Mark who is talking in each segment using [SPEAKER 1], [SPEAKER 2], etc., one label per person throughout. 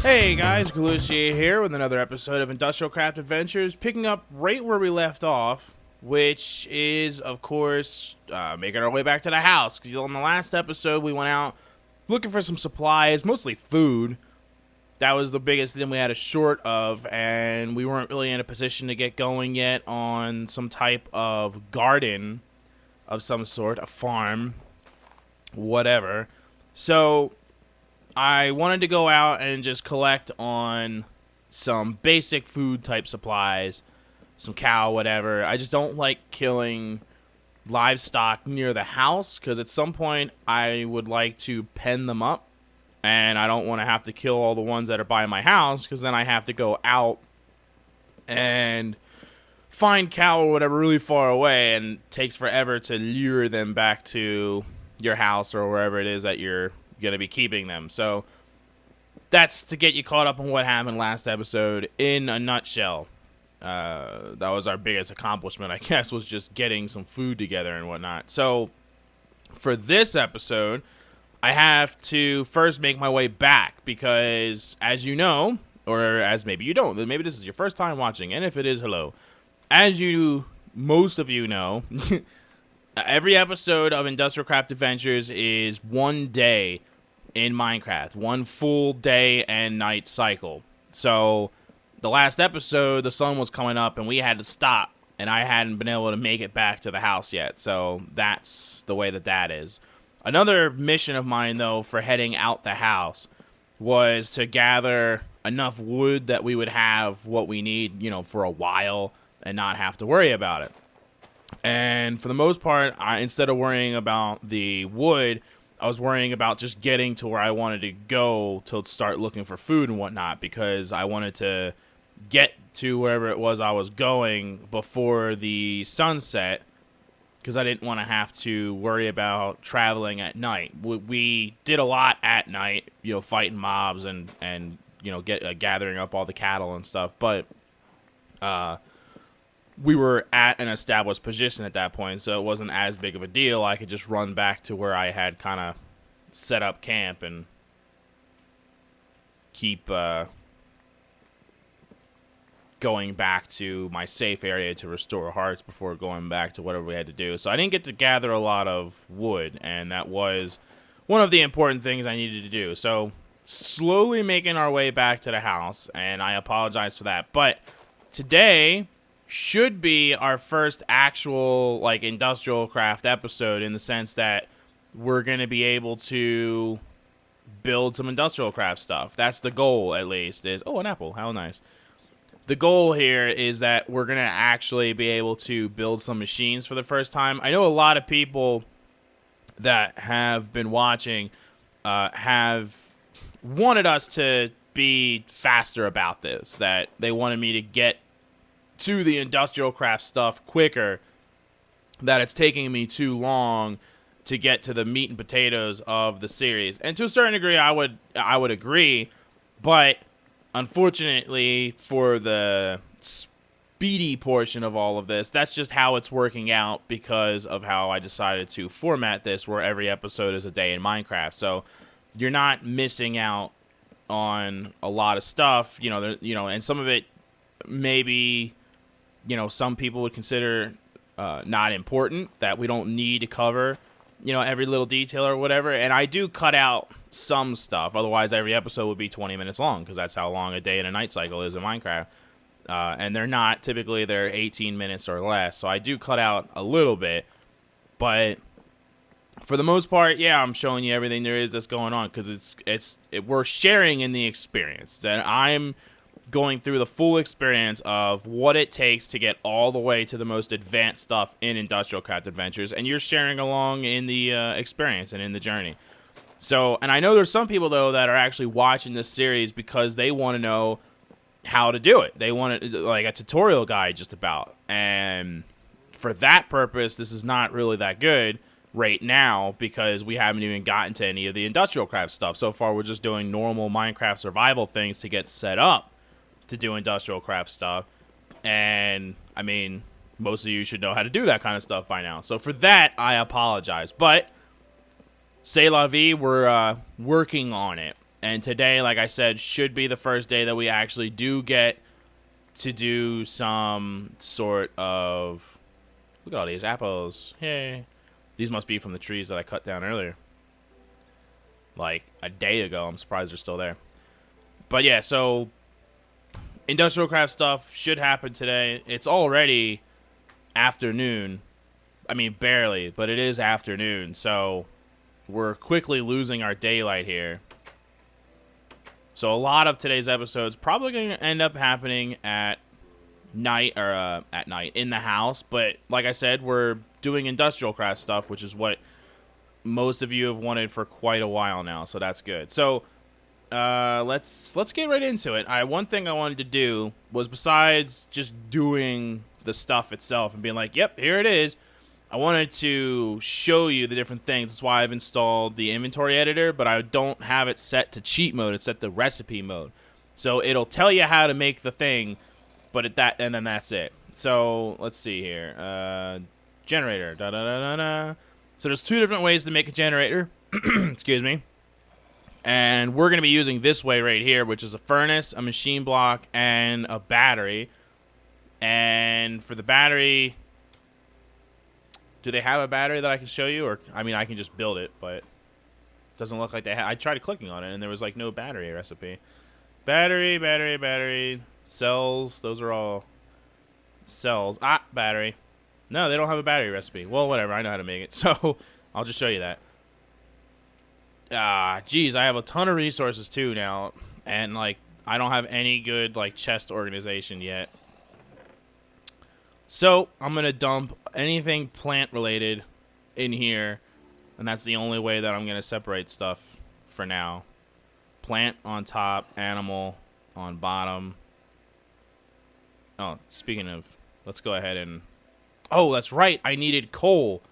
[SPEAKER 1] Hey guys, Galucia here with another episode of IndustrialCraft Adventures, picking up right where we left off, which is, of course, making our way back to the house. Because in the last episode, we went out looking for some supplies, mostly food. That was the biggest thing we had a short of, and we weren't really in a position to get going yet on some type of garden of some sort, a farm, whatever. So I wanted to go out and just collect on some basic food type supplies, some cow, whatever. I just don't like killing livestock near the house because at some point I would like to pen them up, and I don't want to have to kill all the ones that are by my house because then I have to go out and find cow or whatever really far away, and it takes forever to lure them back to your house or wherever it is that you're going to be keeping them. So that's to get you caught up on what happened last episode in a nutshell. That was our biggest accomplishment, I guess, was just getting some food together and whatnot. So for this episode, I have to first make my way back because, as you know, or as maybe you don't, maybe this is your first time watching, and if it is, hello. As most of you know, every episode of IndustrialCraft Adventures is one day in Minecraft, one full day and night cycle. So the last episode, the sun was coming up and we had to stop, and I hadn't been able to make it back to the house yet. So that's the way that is. Another mission of mine, though, for heading out the house was to gather enough wood that we would have what we need, for a while and not have to worry about it. And for the most part, instead of worrying about the wood, I was worrying about just getting to where I wanted to go to start looking for food and whatnot, because I wanted to get to wherever it was I was going before the sunset, because I didn't want to have to worry about traveling at night. We did a lot at night, fighting mobs and gathering up all the cattle and stuff, but we were at an established position at that point, so it wasn't as big of a deal. I could just run back to where I had kind of set up camp and keep going back to my safe area to restore hearts before going back to whatever we had to do. So I didn't get to gather a lot of wood, and that was one of the important things I needed to do. So slowly making our way back to the house, and I apologize for that. But today should be our first actual industrial craft episode, in the sense that we're going to be able to build some industrial craft stuff. That's the goal, at least, is an apple, how nice. The goal here is that we're going to actually be able to build some machines for the first time. I know a lot of people that have been watching have wanted us to be faster about this, that they wanted me to get to the industrial craft stuff quicker, that it's taking me too long to get to the meat and potatoes of the series. And to a certain degree, I would agree, but unfortunately for the speedy portion of all of this, that's just how it's working out because of how I decided to format this, where every episode is a day in Minecraft. So you're not missing out on a lot of stuff, and some of it maybe some people would consider not important, that we don't need to cover, every little detail or whatever. And I do cut out some stuff. Otherwise, every episode would be 20 minutes long, because that's how long a day and a night cycle is in Minecraft. And they're not. Typically, they're 18 minutes or less. So I do cut out a little bit. But for the most part, yeah, I'm showing you everything there is that's going on, because we're sharing in the experience. That I'm going through the full experience of what it takes to get all the way to the most advanced stuff in IndustrialCraft Adventures, and you're sharing along in the experience and in the journey. So, and I know there's some people, though, that are actually watching this series because they want to know how to do it. They want a tutorial guide just about. And for that purpose, this is not really that good right now, because we haven't even gotten to any of the IndustrialCraft stuff. So far, we're just doing normal Minecraft survival things to get set up to do industrial craft stuff. And I mean, most of you should know how to do that kind of stuff by now. So for that, I apologize. But c'est la vie, we're working on it. And today, like I said, should be the first day that we actually do get to do some sort of... Look at all these apples. Yay. These must be from the trees that I cut down earlier. Like a day ago. I'm surprised they're still there. But yeah, so industrial craft stuff should happen today. It's already afternoon. I mean, barely, but it is afternoon. So we're quickly losing our daylight here. So a lot of today's episodes probably going to end up happening at night, or at night in the house. But like I said, we're doing industrial craft stuff, which is what most of you have wanted for quite a while now. So that's good. So let's get right into it. One thing I wanted to do was, besides just doing the stuff itself and being like, yep, here it is, I wanted to show you the different things. That's why I've installed the inventory editor, but I don't have it set to cheat mode. It's set to recipe mode. So it'll tell you how to make the thing, but and then that's it. So let's see here. Generator. Da, da, da, da, da. So there's two different ways to make a generator. Excuse me. And we're going to be using this way right here, which is a furnace, a machine block, and a battery. And for the battery... Do they have a battery that I can show you? Or, I mean, I can just build it, but it doesn't look like they have. I tried clicking on it, and there was, like, no battery recipe. Battery. Cells. Those are all cells. Ah, battery. No, they don't have a battery recipe. Well, whatever. I know how to make it. So, I'll just show you that. Geez, I have a ton of resources, too, now. And, like, I don't have any good, like, chest organization yet. So, I'm going to dump anything plant-related in here, and that's the only way that I'm going to separate stuff for now. Plant on top, animal on bottom. Oh, speaking of, let's go ahead and... Oh, that's right, I needed coal.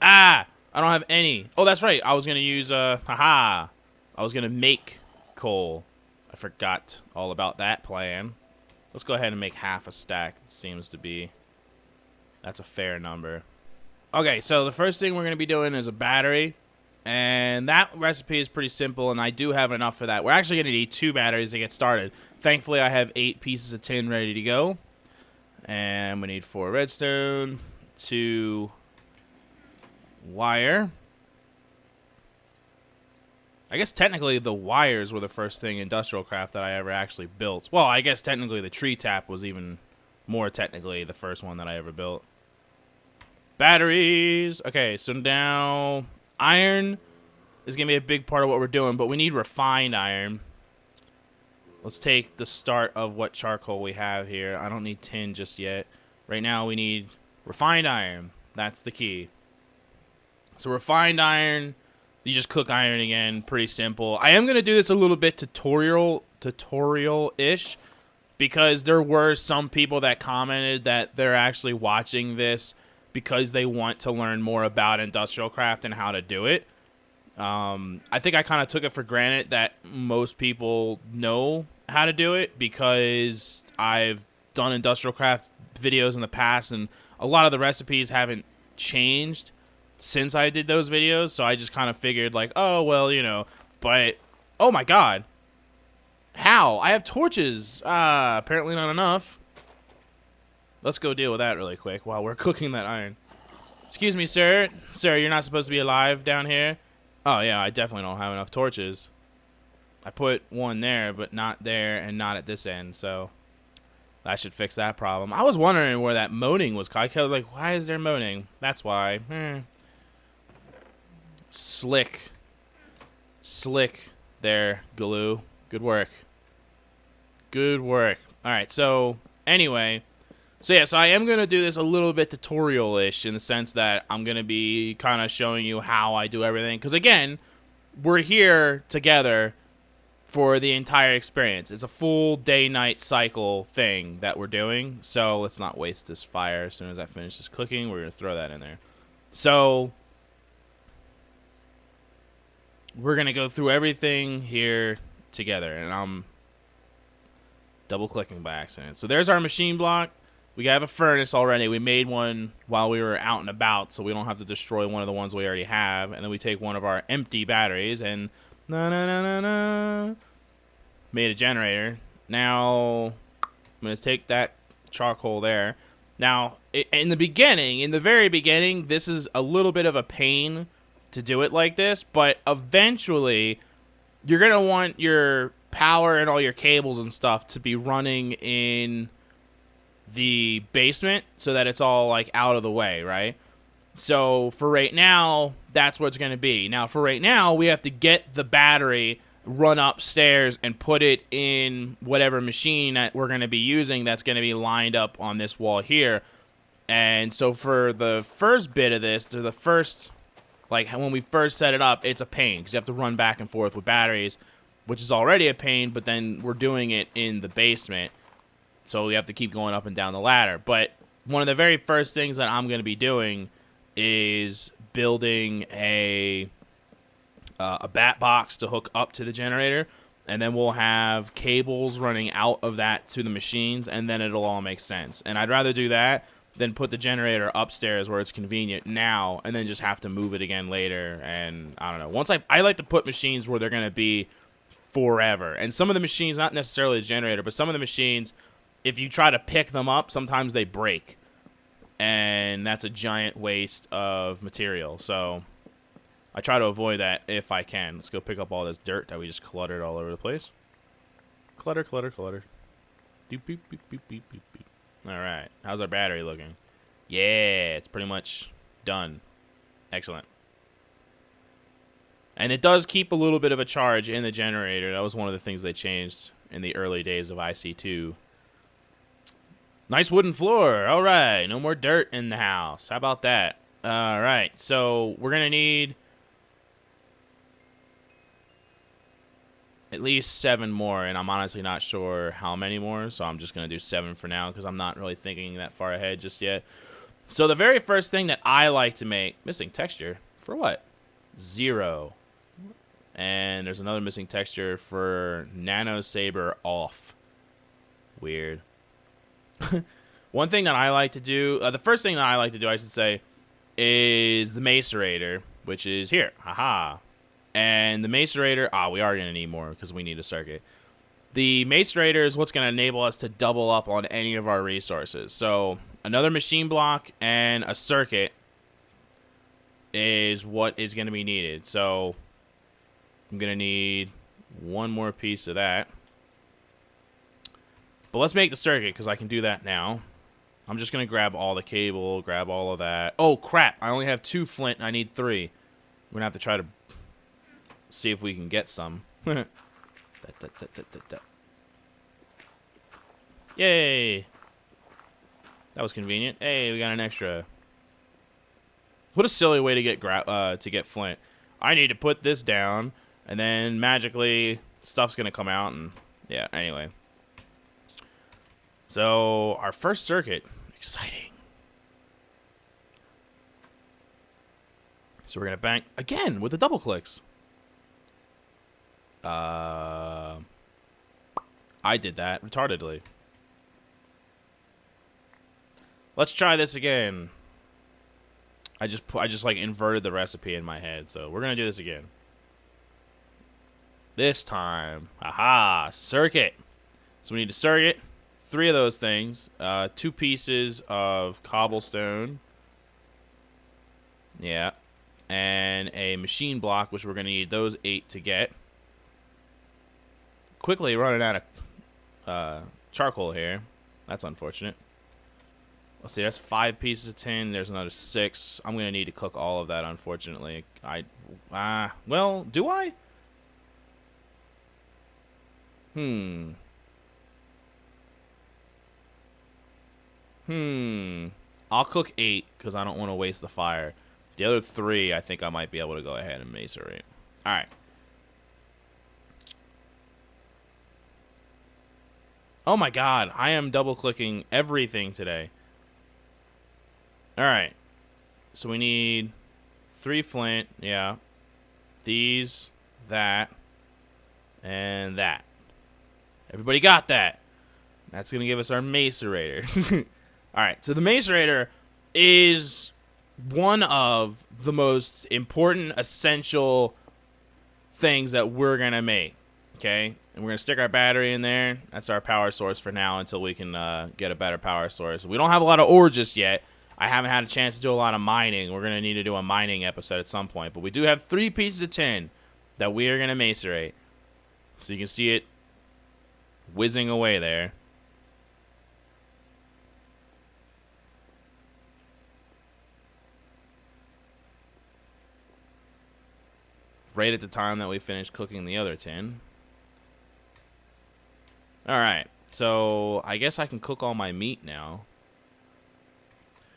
[SPEAKER 1] I don't have any. Oh, that's right, I was going to use, I was going to make coal. I forgot all about that plan. Let's go ahead and make half a stack. It seems to be... That's a fair number. Okay, so the first thing we're going to be doing is a battery. And that recipe is pretty simple, and I do have enough for that. We're actually going to need 2 batteries to get started. Thankfully, I have 8 pieces of tin ready to go. And we need 4 redstone, 2 wire. I guess technically the wires were the first thing industrial craft that I ever actually built. Well, I guess technically the tree tap was even more technically the first one that I ever built. Batteries. Okay, so now iron is going to be a big part of what we're doing, but we need refined iron. Let's take the start of what charcoal we have here. I don't need tin just yet. Right now we need refined iron. That's the key. So refined iron... You just cook iron again, pretty simple. I am going to do this a little bit tutorial-ish, because there were some people that commented that they're actually watching this because they want to learn more about industrial craft and how to do it. I think I kind of took it for granted that most people know how to do it, because I've done industrial craft videos in the past, and a lot of the recipes haven't changed since I did those videos, so I just kind of figured, like, oh, well, you know, but, oh my god. How? I have torches. Apparently not enough. Let's go deal with that really quick while we're cooking that iron. Excuse me, sir. Sir, you're not supposed to be alive down here? Oh, yeah, I definitely don't have enough torches. I put one there, but not there and not at this end, so that should fix that problem. I was wondering where that moaning was. I kept like, why is there moaning? That's why. Slick there, Galoo. Good work. Alright, so anyway, so I am going to do this a little bit tutorial-ish, in the sense that I'm going to be kind of showing you how I do everything, because again, we're here together for the entire experience. It's a full day-night cycle thing that we're doing, so let's not waste this fire. As soon as I finish this cooking, we're going to throw that in there. So we're going to go through everything here together, and I'm double-clicking by accident. So there's our machine block. We have a furnace already. We made one while we were out and about, so we don't have to destroy one of the ones we already have. And then we take one of our empty batteries, and Na na na na na. Made a generator. Now I'm gonna take that charcoal there. Now, in the very beginning, this is a little bit of a pain to do it like this, but eventually, you're gonna want your power and all your cables and stuff to be running in the basement so that it's all like out of the way, right? So for right now, that's what it's going to be. Now for right now, we have to get the battery, run upstairs, and put it in whatever machine that we're going to be using that's going to be lined up on this wall here. And so for the first bit of this, to the first, like when we first set it up, it's a pain because you have to run back and forth with batteries, which is already a pain, but then we're doing it in the basement. So we have to keep going up and down the ladder. But one of the very first things that I'm going to be doing is building a bat box to hook up to the generator. And then we'll have cables running out of that to the machines, and then it'll all make sense. And I'd rather do that than put the generator upstairs where it's convenient now, and then just have to move it again later. And I don't know. Once I like to put machines where they're going to be forever. And some of the machines, not necessarily the generator, but some of the machines, if you try to pick them up, sometimes they break. And that's a giant waste of material. So I try to avoid that if I can. Let's go pick up all this dirt that we just cluttered all over the place. Clutter, clutter, clutter. Doop, beep, beep, beep, beep, beep, beep. All right. How's our battery looking? Yeah, it's pretty much done. Excellent. And it does keep a little bit of a charge in the generator. That was one of the things they changed in the early days of IC2. Nice wooden floor. All right. No more dirt in the house. How about that? All right. So we're going to need at least 7 more, and I'm honestly not sure how many more, so I'm just going to do 7 for now because I'm not really thinking that far ahead just yet. So the very first thing that I like to make... Missing texture? For what? 0. And there's another missing texture for Nano Saber off. Weird. One thing that I like to do... the first thing that I like to do, I should say, is the macerator, which is here. Haha. And the macerator... we are going to need more because we need a circuit. The macerator is what's going to enable us to double up on any of our resources. So another machine block and a circuit is what is going to be needed. So I'm going to need one more piece of that. But let's make the circuit because I can do that now. I'm just going to grab all the cable, grab all of that. Oh, crap. I only have 2 flint and I need 3. We're going to have to try to see if we can get some. Yay. That was convenient. Hey, we got an extra. What a silly way to get flint. I need to put this down, and then magically stuff's going to come out. And yeah, anyway. So, our first circuit. Exciting. So we're going to bank again with the double clicks. I did that retardedly. Let's try this again. I just like inverted the recipe in my head. So we're going to do this again. This time. Aha, circuit. So we need a circuit. 3 of those things. 2 pieces of cobblestone. Yeah. And a machine block, which we're going to need those 8 to get. Quickly running out of charcoal here. That's unfortunate. Let's see, that's 5 pieces of tin. There's another 6. I'm going to need to cook all of that, unfortunately. Well, do I? I'll cook 8 because I don't want to waste the fire. The other 3, I think I might be able to go ahead and macerate. All right. Oh my god, I am double-clicking everything today. Alright. So we need 3 flint, yeah. These, that, and that. Everybody got that. That's going to give us our macerator. Alright, so the macerator is one of the most important, essential things that we're going to make. Okay? And we're going to stick our battery in there. That's our power source for now until we can get a better power source. We don't have a lot of ore just yet. I haven't had a chance to do a lot of mining. We're going to need to do a mining episode at some point. But we do have 3 pieces of tin that we are going to macerate. So you can see it whizzing away there. Right at the time that we finish cooking the other tin. Alright, so I guess I can cook all my meat now.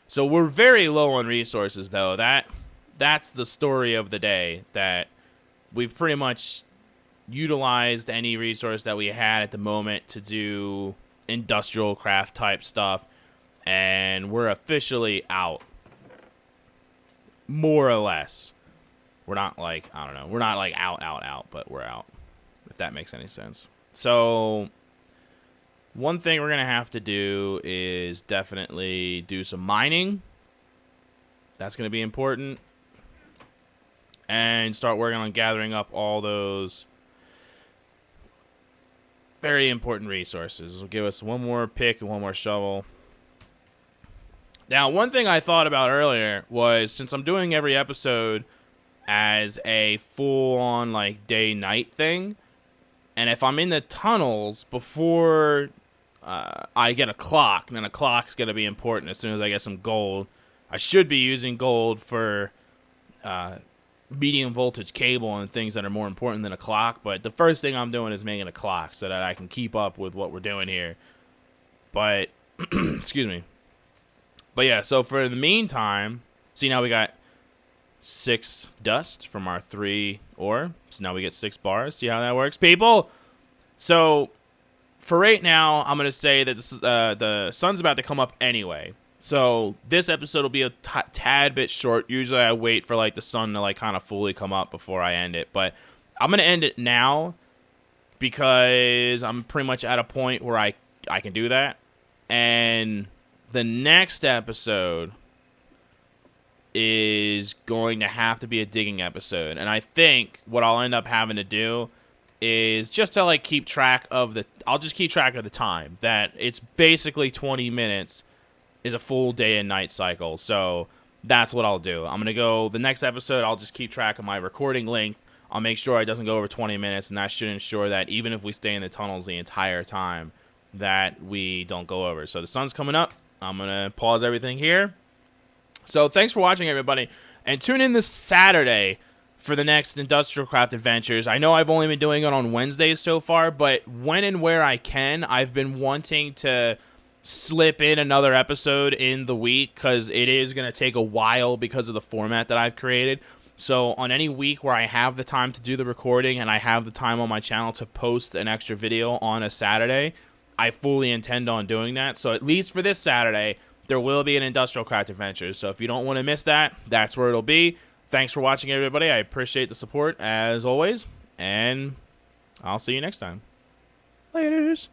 [SPEAKER 1] So we're very low on resources, though. That's the story of the day, that we've pretty much utilized any resource that we had at the moment to do industrial craft type stuff, and we're officially out. More or less. We're not like, I don't know, we're not like out, but we're out, if that makes any sense. So one thing we're going to have to do is definitely do some mining. That's going to be important. And start working on gathering up all those very important resources. This will give us one more pick and one more shovel. Now, one thing I thought about earlier was, since I'm doing every episode as a full-on like day-night thing, and if I'm in the tunnels before I get a clock, then a clock's going to be important as soon as I get some gold. I should be using gold for medium voltage cable and things that are more important than a clock, but the first thing I'm doing is making a clock so that I can keep up with what we're doing here. But excuse me. But yeah, so for the meantime, see, now we got 6 dust from our 3 ore, so now we get 6 bars. See how that works, people? So for right now, I'm gonna say that this, the sun's about to come up anyway. So this episode will be a tad bit short. Usually I wait for like the sun to like kind of fully come up before I end it. But I'm going to end it now because I'm pretty much at a point where I can do that. And the next episode is going to have to be a digging episode. And I think what I'll end up having to do is just to like keep track of the... I'll just keep track of the time. That it's basically 20 minutes is a full day and night cycle. So that's what I'll do. I'm going to go, the next episode, I'll just keep track of my recording length. I'll make sure it doesn't go over 20 minutes, and that should ensure that even if we stay in the tunnels the entire time, that we don't go over. So the sun's coming up. I'm going to pause everything here. So thanks for watching, everybody. And tune in this Saturday for the next IndustrialCraft Adventures. I know I've only been doing it on Wednesdays so far, but when and where I can, I've been wanting to slip in another episode in the week because it is going to take a while because of the format that I've created. So on any week where I have the time to do the recording and I have the time on my channel to post an extra video on a Saturday, I fully intend on doing that. So at least for this Saturday, there will be an IndustrialCraft Adventures. So if you don't want to miss that, that's where it'll be. Thanks for watching, everybody. I appreciate the support as always, and I'll see you next time. Laters.